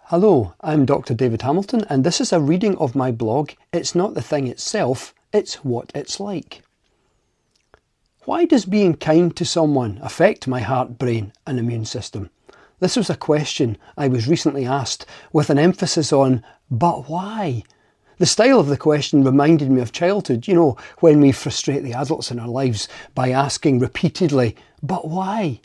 Hello, I'm Dr. David Hamilton and this is a reading of my blog, It's Not the Thing Itself, It's What It's Like. Why does being kind to someone affect my heart, brain and immune system? This was a question I was recently asked with an emphasis on, but why? The style of the question reminded me of childhood, when we frustrate the adults in our lives by asking repeatedly, but why?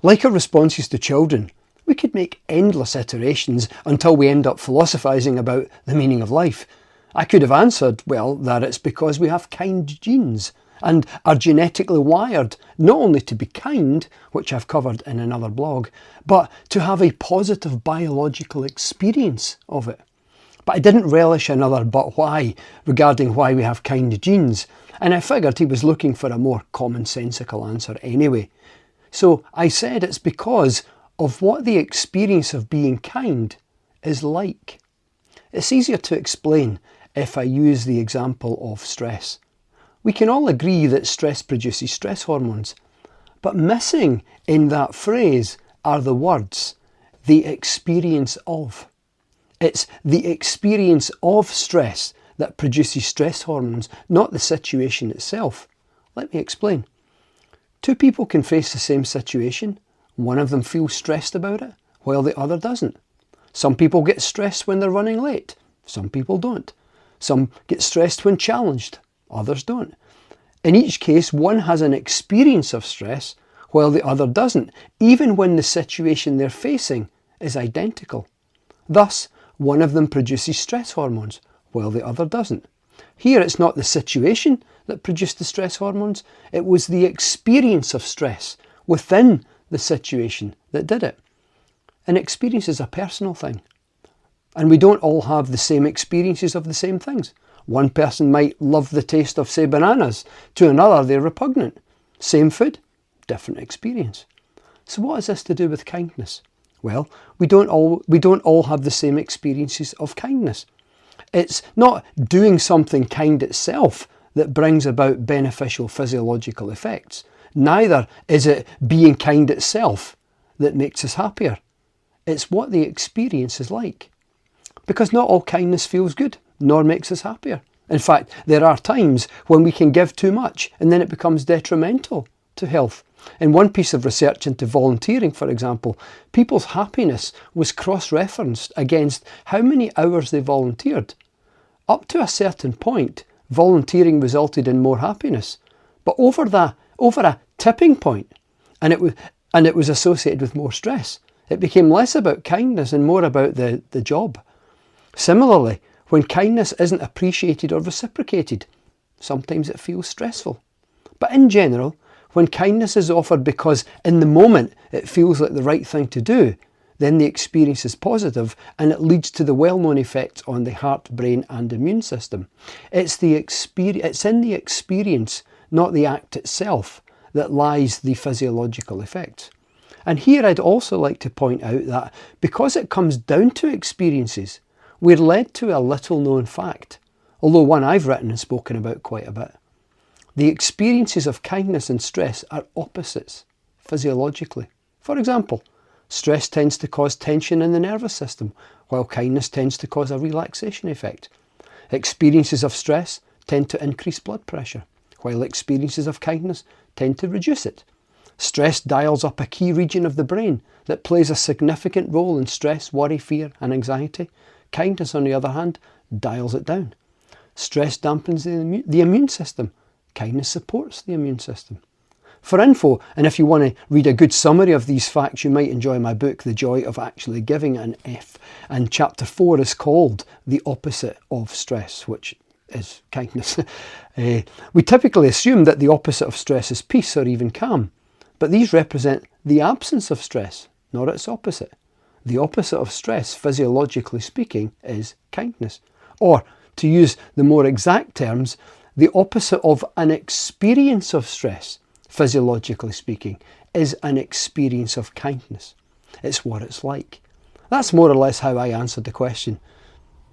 Like our responses to children, we could make endless iterations until we end up philosophising about the meaning of life. I could have answered, well, that it's because we have kind genes and are genetically wired not only to be kind, which I've covered in another blog, but to have a positive biological experience of it. But I didn't relish another but why regarding why we have kind genes, and I figured he was looking for a more commonsensical answer anyway. So I said it's because of what the experience of being kind is like. It's easier to explain if I use the example of stress. We can all agree that stress produces stress hormones, but missing in that phrase are the words, the experience of. It's the experience of stress that produces stress hormones, not the situation itself. Let me explain. Two people can face the same situation. One of them feels stressed about it, while the other doesn't. Some people get stressed when they're running late. Some people don't. Some get stressed when challenged. Others don't. In each case, one has an experience of stress, while the other doesn't, even when the situation they're facing is identical. Thus, one of them produces stress hormones, while the other doesn't. Here, it's not the situation that produced the stress hormones. It was the experience of stress within the situation that did it. An experience is a personal thing. And we don't all have the same experiences of the same things. One person might love the taste of, say, bananas. To another, they're repugnant. Same food, different experience. So what has this to do with kindness? Well, we don't all have the same experiences of kindness. It's not doing something kind itself that brings about beneficial physiological effects. Neither is it being kind itself that makes us happier. It's what the experience is like. Because not all kindness feels good, nor makes us happier. In fact, there are times when we can give too much and then it becomes detrimental to health. In one piece of research into volunteering, for example, people's happiness was cross-referenced against how many hours they volunteered. Up to a certain point, volunteering resulted in more happiness. But over a tipping point, and it was associated with more stress. It became less about kindness and more about the job. Similarly, when kindness isn't appreciated or reciprocated, sometimes it feels stressful. But in general, when kindness is offered because in the moment it feels like the right thing to do, then the experience is positive and it leads to the well-known effects on the heart, brain and immune system. It's in the experience, not the act itself, that lies the physiological effects. And here I'd also like to point out that because it comes down to experiences, we're led to a little known fact, although one I've written and spoken about quite a bit. The experiences of kindness and stress are opposites physiologically. For example, stress tends to cause tension in the nervous system, while kindness tends to cause a relaxation effect. Experiences of stress tend to increase blood pressure, while experiences of kindness tend to reduce it. Stress dials up a key region of the brain that plays a significant role in stress, worry, fear and anxiety. Kindness, on the other hand, dials it down. Stress dampens the immune system. Kindness supports the immune system. For info, and if you want to read a good summary of these facts, you might enjoy my book, The Joy of Actually Giving, an F. And chapter 4 is called The Opposite of Stress, which is kindness. We typically assume that the opposite of stress is peace or even calm, but these represent the absence of stress, not its opposite. The opposite of stress, physiologically speaking, is kindness. Or, to use the more exact terms, the opposite of an experience of stress, physiologically speaking, is an experience of kindness. It's what it's like. That's more or less how I answered the question.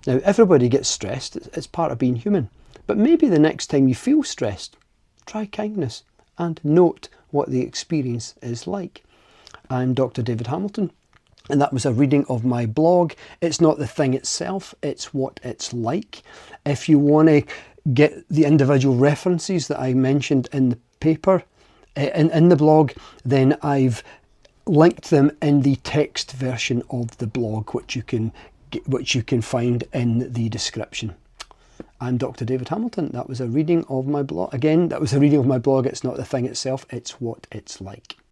Now, everybody gets stressed, it's part of being human. But maybe the next time you feel stressed, try kindness and note what the experience is like. I'm Dr. David Hamilton. And that was a reading of my blog. It's not the thing itself, it's what it's like. If you want to get the individual references that I mentioned in the paper, in the blog, then I've linked them in the text version of the blog, which you can find in the description. I'm Dr. David Hamilton. That was a reading of my blog. Again, that was a reading of my blog. It's not the thing itself, it's what it's like.